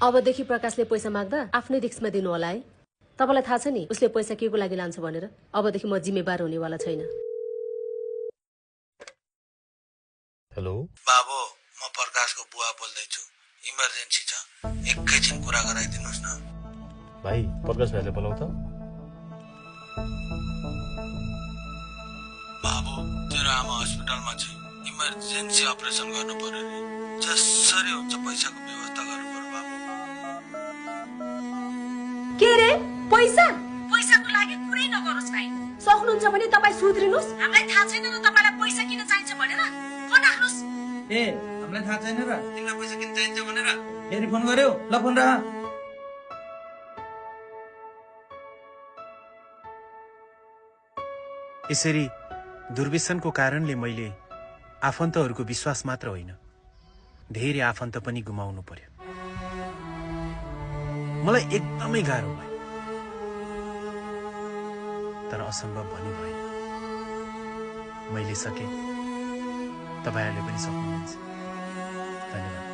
अबदेखि प्रकाशले पैसा माग्दा आफ्नै रिस्कमा दिनु होला है। तपाईलाई थाहा छ नि उसले पैसा केको लागि लान्छ भनेर। अबदेखि म जिम्मेवार हुनेवाला छैन। हेलो बाबु, म प्रकाशको बुवा बोल्दैछु। इमर्जेन्सी छ, एकैछिन कुरा गराइदिनुस् न। भाइ प्रकाश भाइले बोलाउ त। बाबु, तेरो आमा हस्पिटलमा छ, इमर्जेन्सी अपरेसन गर्नु पर्यो रे। जसरी हुन्छ पैसाको व्यवस्था गर्नु पर्यो बाबु। के रे पैसा? पैसाको लागि कुरै नगर्नुस् भाइ। सक्नुहुन्छ भने तपाई सुध्रिनुस्। हामीलाई थाहा छैन र तपाईलाई पैसा किन चाहिन्छ भनेर। फोन राख्नुस्। ए, हामीलाई थाहा छैन र तिमीलाई पैसा किन चाहिन्छ भनेर। फेरि फोन गर्यो, ल फोन राख। यसरी दुर्व्यसनको कारणले मैले आफन्तहरूको विश्वास मात्र होइन, धेरै आफन्त पनि गुमाउनु पर्यो। मलाई एकदमै गाह्रो भयो, तर असम्भव पनि भएन। मैले सके, तपाईहरुले पनि सक्नुहुन्छ। धन्यवाद।